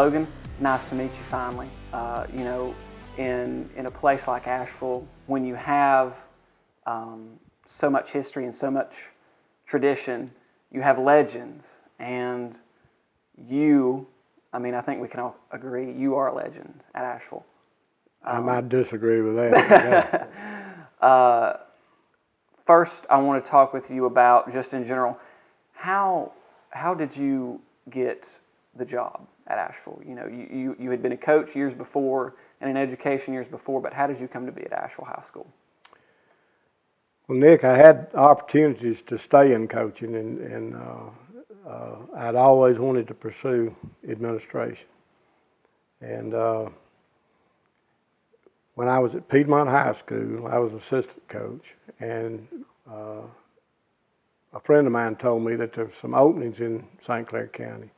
Logan, nice to meet you finally. You know, in a place like Asheville, when you have so much history and so much tradition, you have legends, and you, I mean, I think we can all agree, you are a legend at Asheville. I might disagree with that. First, I want to talk with you about, just in general, how did you get the job at Asheville? You know, you had been a coach years before and in education years before, but how did you come to be at Asheville High School? Well, Nick, I had opportunities to stay in coaching, and I'd always wanted to pursue administration. And when I was at Piedmont High School, I was assistant coach, and a friend of mine told me that there's some openings in St. Clair County.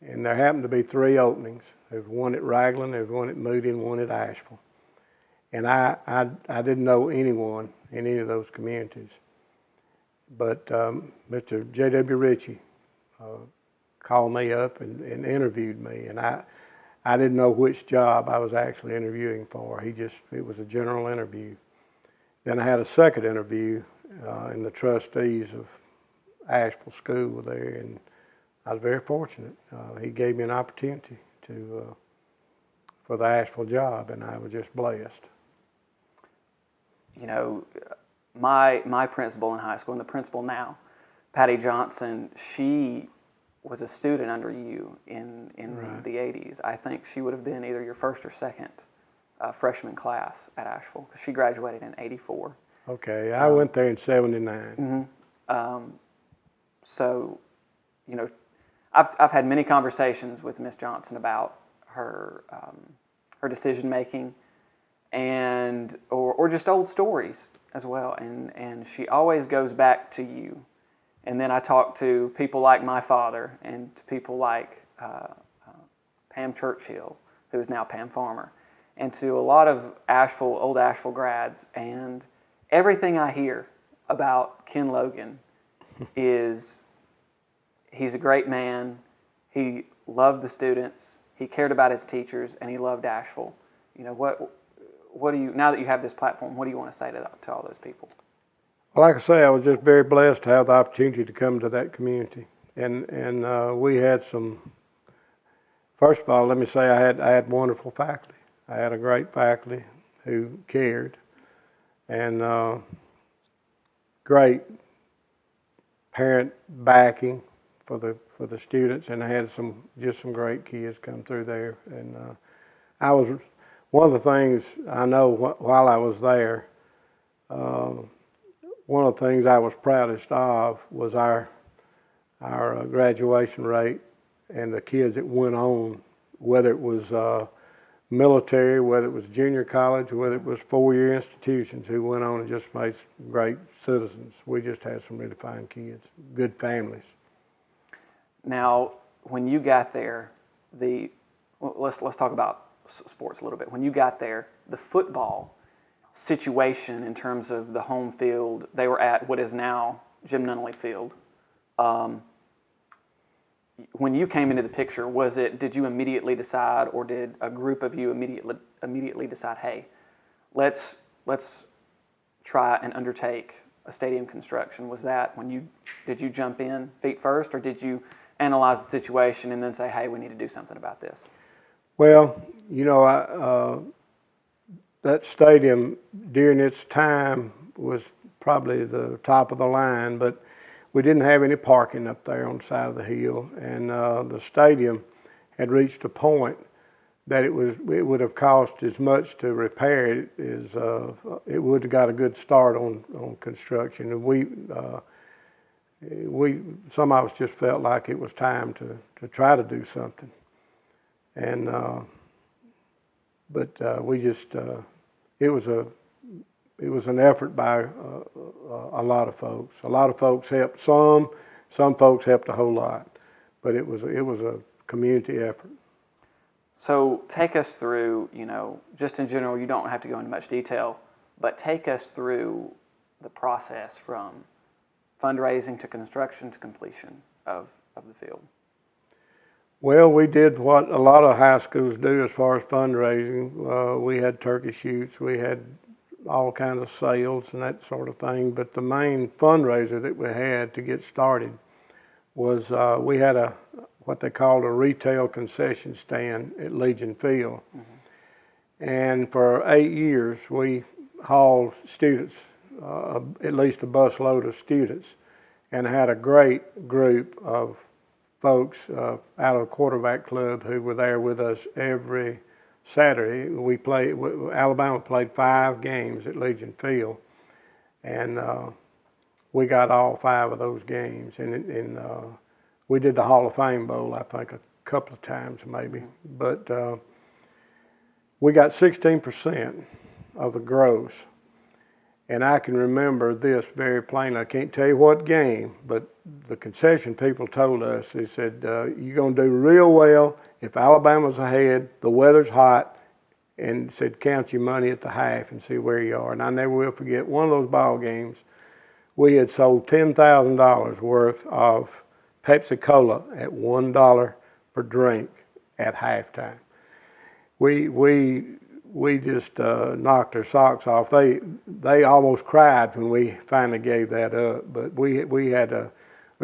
And there happened to be 3 openings. There was one at Raglan, there was one at Moody, and one at Asheville. And I didn't know anyone in any of those communities. But Mr. J.W. Ritchie called me up and interviewed me. And I didn't know which job I was actually interviewing for. It was a general interview. Then I had a second interview, and the trustees of Asheville School were there, and I was very fortunate. He gave me an opportunity for the Asheville job, and I was just blessed. You know, my principal in high school, and the principal now, Patty Johnson, she was a student under you in Right. the 80s. I think she would have been either your first or second freshman class at Asheville, because she graduated in 84. Okay, I went there in 79. Mm-hmm. So, you know, I've had many conversations with Miss Johnson about her decision making, and or just old stories as well. And she always goes back to you. And then I talk to people like my father, and to people like Pam Churchill, who is now Pam Farmer, and to a lot of old Asheville grads. And everything I hear about Kin Logan is he's a great man. He loved the students. He cared about his teachers, and he loved Asheville. You know, what do you, now that you have this platform, what do you want to say to all those people? Well, like I say, I was just very blessed to have the opportunity to come to that community, and we had some. First of all, let me say I had wonderful faculty. I had a great faculty who cared, and great parent backing for the students, and I had some great kids come through there. And I was one of the things I know while I was there. One of the things I was proudest of was our graduation rate, and the kids that went on, whether it was military, whether it was junior college, whether it was 4-year institutions, who went on and just made great citizens. We just had some really fine kids, good families. Now, when you got there, let's talk about sports a little bit. When you got there, the football situation in terms of the home field, they were at what is now Jim Nunnally Field. When you came into the picture, did you immediately decide, or did a group of you immediately decide, hey, let's try and undertake a stadium construction? Was that did you jump in feet first, or did you analyze the situation and then say, hey, we need to do something about this? Well, you know, that stadium during its time was probably the top of the line, but we didn't have any parking up there on the side of the hill, and the stadium had reached a point that it would have cost as much to repair it as it would have got a good start on construction. And some of us just felt like it was time to try to do something, and but we just it was an effort by a lot of folks. A lot of folks helped some folks helped a whole lot, but it was a community effort. So take us through, you know, just in general, you don't have to go into much detail, but take us through the process from fundraising to construction to completion of the field. Well, we did what a lot of high schools do as far as fundraising. We had turkey shoots, we had all kinds of sales and that sort of thing. But the main fundraiser that we had to get started was we had what they called a retail concession stand at Legion Field. And for 8 years, we hauled students, at least a bus load of students, and had a great group of folks out of the quarterback club who were there with us every Saturday. Alabama played 5 games at Legion Field, and we got all 5 of those games. And we did the Hall of Fame Bowl, I think, a couple of times maybe. But we got 16% of the gross. And I can remember this very plainly. I can't tell you what game, but the concession people told us, they said, you're going to do real well if Alabama's ahead, the weather's hot, and said, count your money at the half and see where you are. And I never will forget one of those ball games. We had sold $10,000 worth of Pepsi Cola at $1 per drink at halftime. We just knocked their socks off. They almost cried when we finally gave that up. But we had a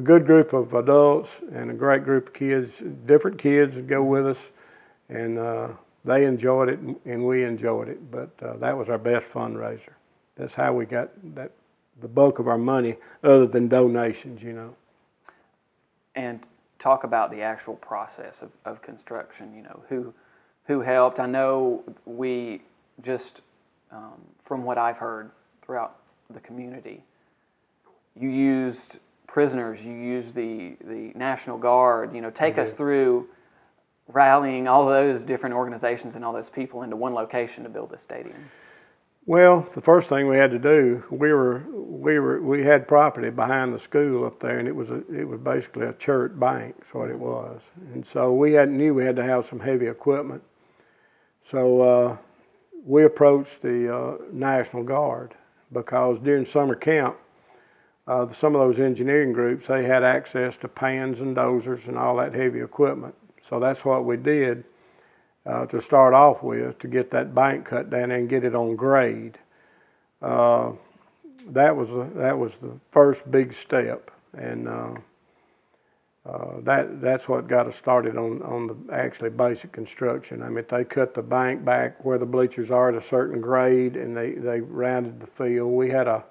good group of adults and a great group of kids, different kids that go with us, and they enjoyed it and we enjoyed it. But that was our best fundraiser. That's how we got the bulk of our money, other than donations, you know. And talk about the actual process of construction. You know, who helped. I know we just, from what I've heard throughout the community, you used prisoners, you used the National Guard. You know, take us through rallying all those different organizations and all those people into one location to build this stadium. Well, the first thing we had to do, we had property behind the school up there, and it was basically a church bank, is what it was. And so we knew we had to have some heavy equipment. So we approached the National Guard, because during summer camp, some of those engineering groups, they had access to pans and dozers and all that heavy equipment. So that's what we did to start off with, to get that bank cut down and get it on grade. That was the first big step, and that's what got us started on the actually basic construction. I mean, they cut the bank back where the bleachers are at a certain grade, and they rounded the field. We had a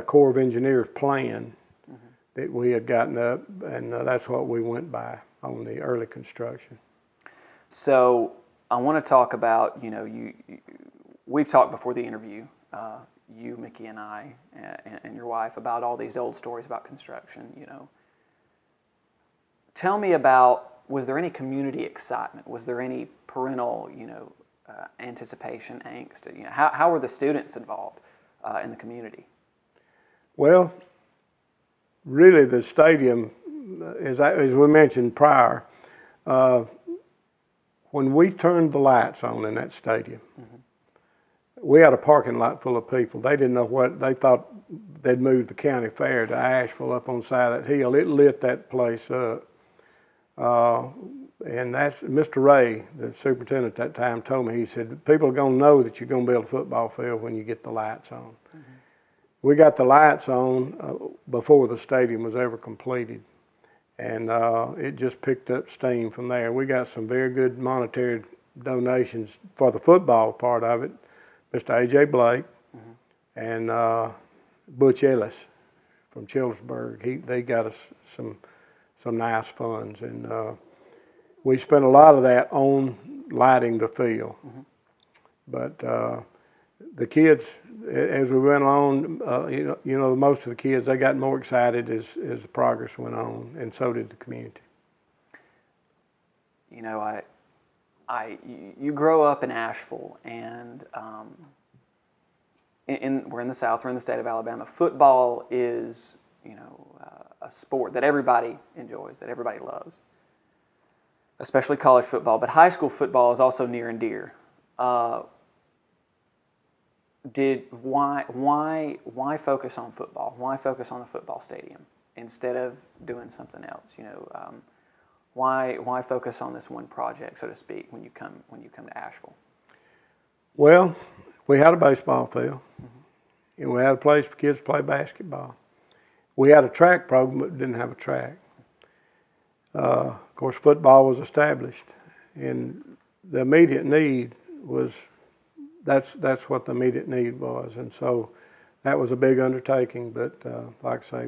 Corps of Engineers plan that we had gotten up, and that's what we went by on the early construction. So I want to talk about, you know, we've talked before the interview, you, Mickey, and I, and your wife, about all these old stories about construction, you know. Tell me about, was there any community excitement? Was there any parental, you know, anticipation, angst? You know, how were the students involved in the community? Well, really the stadium, as we mentioned prior, when we turned the lights on in that stadium, we had a parking lot full of people. They didn't know what, they thought they'd moved the county fair to Asheville up on the side of that hill. It lit that place up. And that's Mr. Ray, the superintendent at that time, told me, he said, people are going to know that you're going to build a football field when you get the lights on. We got the lights on before the stadium was ever completed. And it just picked up steam from there. We got some very good monetary donations for the football part of it. Mr. A.J. Blake and Butch Ellis from Childersburg. They got us some nice funds, and we spent a lot of that on lighting the field. But the kids, as we went on, you know, most of the kids, they got more excited as the progress went on, and so did the community. You know, you grow up in Asheville, and we're in the South, we're in the state of Alabama. Football is, you know, a sport that everybody enjoys, that everybody loves, especially college football. But high school football is also near and dear. Why focus on football? Why focus on the football stadium instead of doing something else? You know, Why focus on this one project, so to speak, when you come to Asheville? Well, we had a baseball field, and we had a place for kids to play basketball. We had a track program, but didn't have a track. Of course, football was established, and the immediate need was that's what the immediate need was, and so that was a big undertaking. But like I say,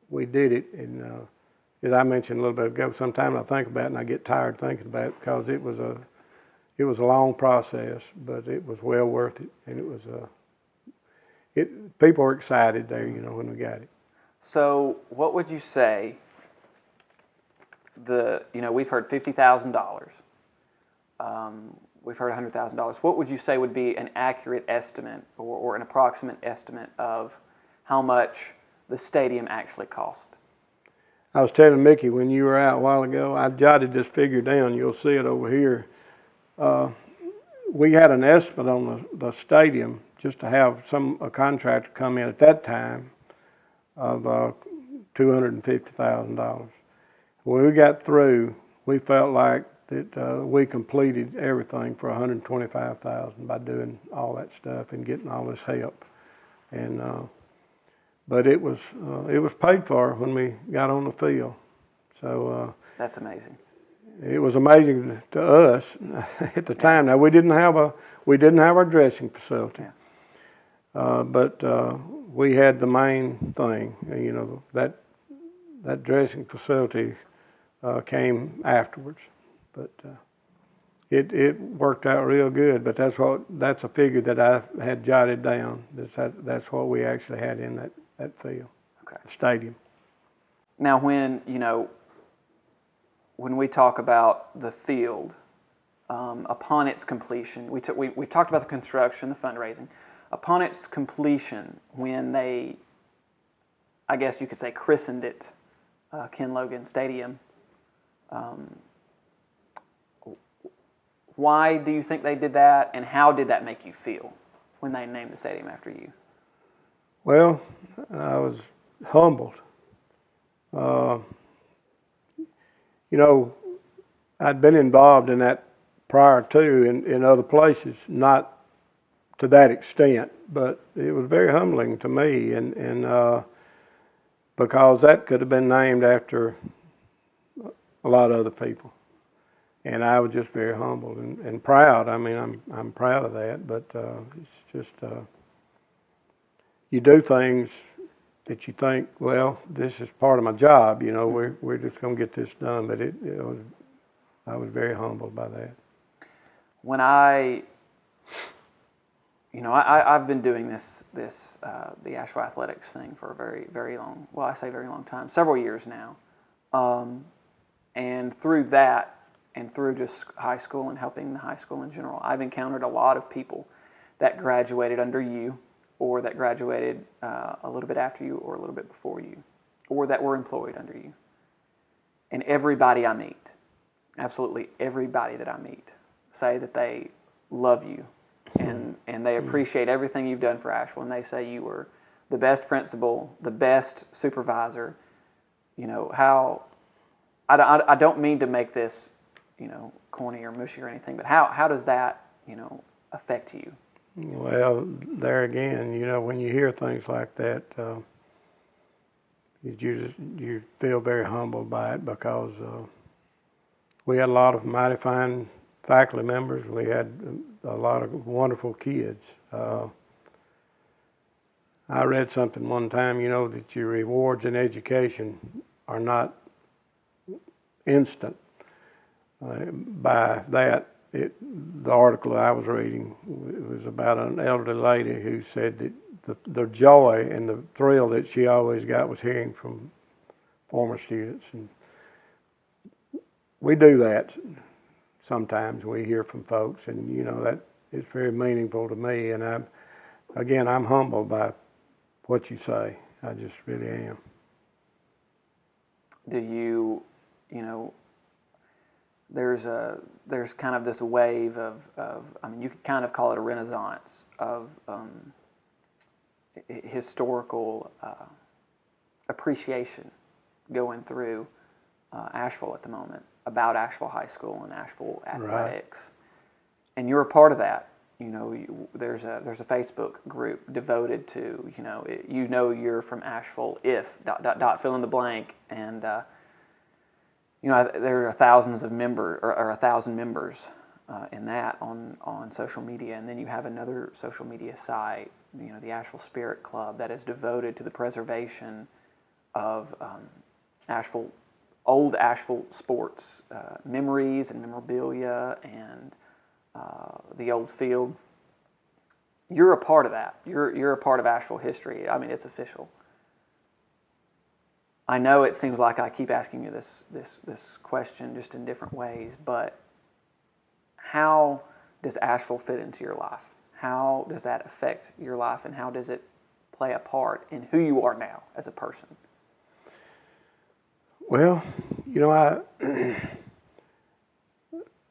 we did it, and as I mentioned a little bit ago, sometimes I think about it and I get tired thinking about it because it was a long process, but it was well worth it, and it was people were excited there, when we got it. So, what would you say? We've heard $50,000. We've heard $100,000. What would you say would be an accurate estimate or an approximate estimate of how much the stadium actually cost? I was telling Mickey when you were out a while ago, I jotted this figure down. You'll see it over here. We had an estimate on the stadium just to have a contractor come in at that time of $250,000. When we got through, we felt like that we completed everything for $125,000 by doing all that stuff and getting all this help. And but it was paid for when we got on the field. So that's amazing. It was amazing to us at the time. Now we didn't have our dressing facility, but we had the main thing. That dressing facility came afterwards, but it worked out real good. But that's a figure that I had jotted down. That's what we actually had in that field, the stadium. Now, when we talk about the field, upon its completion, we've talked about the construction, the fundraising. Upon its completion, when they, I guess you could say, christened it Kin Logan Stadium, why do you think they did that, and how did that make you feel when they named the stadium after you? Well, I was humbled. I'd been involved in that prior to in other places, not to that extent, but it was very humbling to me, and because that could have been named after a lot of other people, and I was just very humbled and proud. I mean, I'm proud of that, but it's just you do things that you think, well, this is part of my job, we're just going to get this done. But I was very humbled by that. When I've been doing the Asheville athletics thing for a very, very long, well, I say very long time, several years now. And through that, and through just high school and helping the high school in general, I've encountered a lot of people that graduated under you, or that graduated a little bit after you, or a little bit before you, or that were employed under you. And everybody I meet, absolutely everybody that I meet, say that they love you and they appreciate everything you've done for Asheville, and they say you were the best principal, the best supervisor. How I don't mean to make this corny or mushy or anything, but how does that affect you? Well, there again, when you hear things like that, you feel very humbled by it, because we had a lot of mighty fine faculty members. We had a lot of wonderful kids. I read something one time, that your rewards in education are not instant. By that, the article I was reading was about an elderly lady who said that the joy and the thrill that she always got was hearing from former students. And we do that sometimes. We hear from folks, and that is very meaningful to me. And I'm humbled by what you say. I just really am. Do you, there's kind of this wave of you could kind of call it a renaissance of historical appreciation going through Asheville at the moment, about Asheville High School and Asheville athletics, Right. and you're a part of that. There's a Facebook group devoted to you're from Asheville if ... fill in the blank, and there are thousands of members or 1,000 members in that on social media, and then you have another social media site, the Asheville Spirit Club, that is devoted to the preservation of old Asheville sports memories and memorabilia and the old field. You're a part of that. You're a part of Asheville history. I mean, it's official. I know it seems like I keep asking you this question just in different ways, but how does Asheville fit into your life? How does that affect your life, and how does it play a part in who you are now as a person? Well,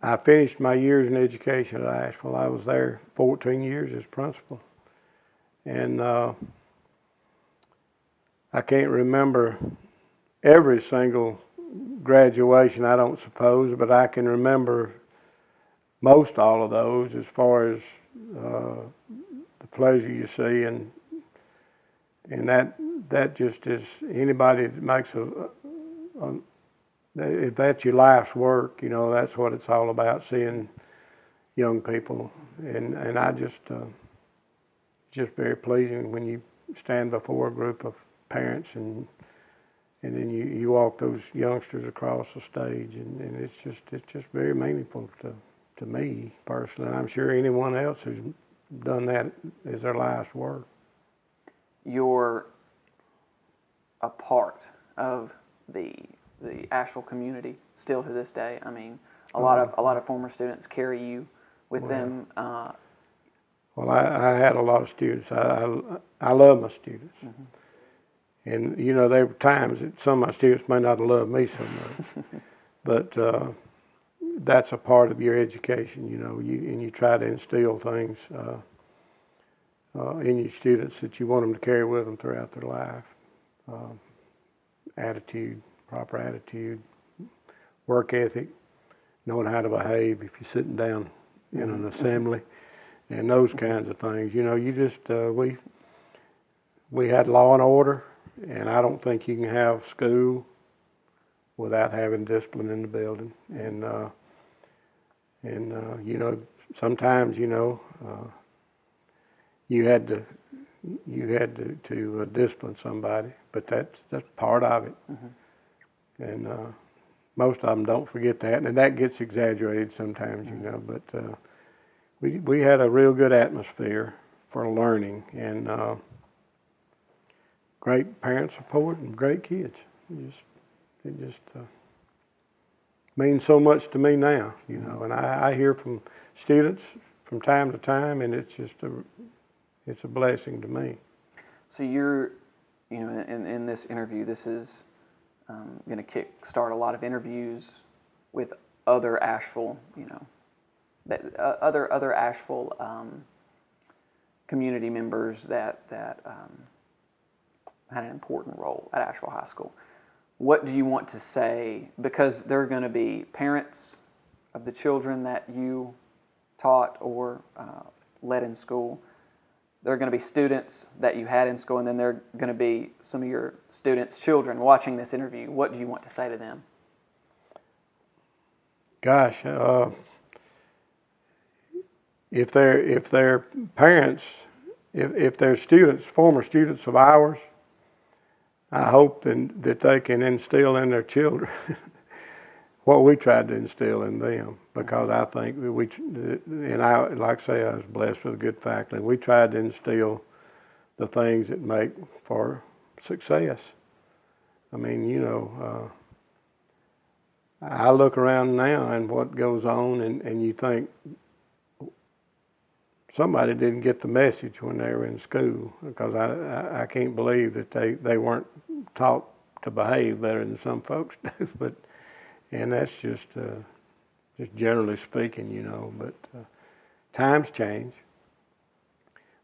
I finished my years in education at Asheville. I was there 14 years as principal. And I can't remember every single graduation, I don't suppose, but I can remember most all of those as far as the pleasure you see, and that just is, anybody that makes if that's your life's work, that's what it's all about, seeing young people, and I just very pleasing when you stand before a group of parents and then you walk those youngsters across the stage, and it's just very meaningful to me personally, and I'm sure anyone else who's done that as their life's work. You're a part of the Asheville community still to this day. I mean, a lot of former students carry you with them. Well, I had a lot of students. I love my students. Mm-hmm. And, there were times that some of my students may not have loved me so much. But that's a part of your education, and you try to instill things in your students that you want them to carry with them throughout their life. Attitude, proper attitude, work ethic, knowing how to behave if you're sitting down in an assembly, and those kinds of things. You just, we had law and order, and I don't think you can have school without having discipline in the building. And sometimes, you had to discipline somebody, but that's part of it. Mm-hmm. And most of them don't forget that, and that gets exaggerated sometimes, but we had a real good atmosphere for learning, and great parent support and great kids. It just means so much to me now, and I hear from students from time to time, and it's just it's a blessing to me. So you're, in this interview, this is going to start a lot of interviews with other Asheville, other Asheville community members that had an important role at Asheville High School. What do you want to say? Because there are going to be parents of the children that you taught or led in school. There are going to be students that you had in school, and then there are going to be some of your students' children watching this interview. What do you want to say to them? Gosh, if they're parents, if they're students, former students of ours, I hope that they can instill in their children what we tried to instill in them, because I think that like I say, I was blessed with a good faculty, and we tried to instill the things that make for success. I mean, I look around now and what goes on, and you think somebody didn't get the message when they were in school, because I can't believe that they weren't taught to behave better than some folks do, and that's just generally speaking, but times change.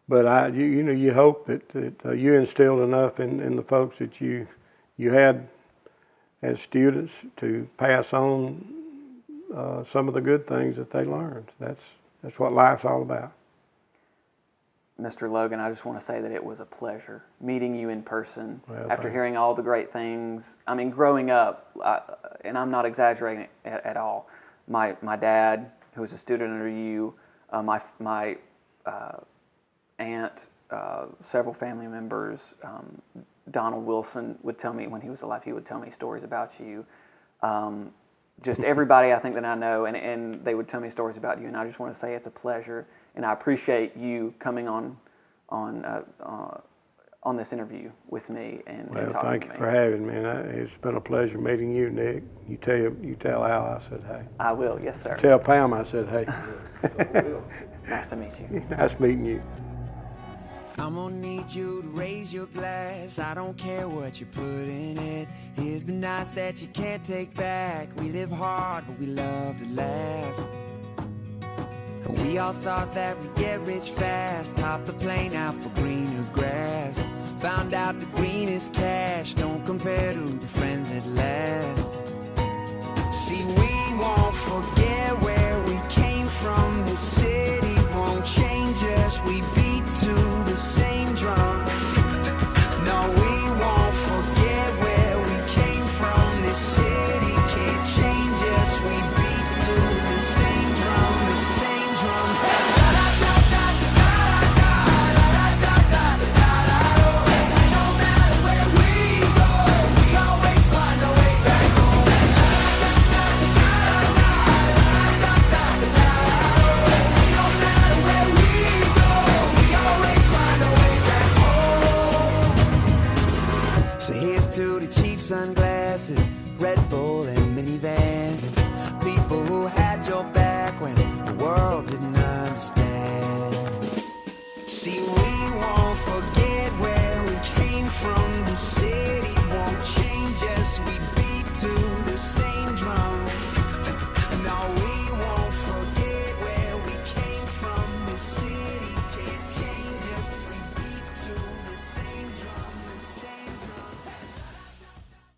But you hope that you instilled enough in the folks that you had as students to pass on some of the good things that they learned. That's what life's all about. Mr. Logan, I just want to say that it was a pleasure meeting you in person. Well, after hearing all the great things. I mean, growing up, and I'm not exaggerating at all, my dad, who was a student under you, my aunt, several family members, Donald Wilson would tell me when he was alive, he would tell me stories about you. Just everybody I think that I know, and they would tell me stories about you, and I just want to say it's a pleasure, and I appreciate you coming on this interview with me and talking to me. Thank you for having me. It's been a pleasure meeting you, Nick. You tell Al I said hey. I will, yes, sir. Tell Pam I said hey. Nice to meet you. Nice meeting you. I'm gonna need you to raise your glass. I don't care what you put in it. Here's the nights that you can't take back. We live hard, but we love to laugh. And we all thought that we'd get rich fast. Hop the plane out for greener grass. Found out the greenest cash don't compare to the friends that last. See, we won't forget where we came from. This city won't change us. We beat to the same drum.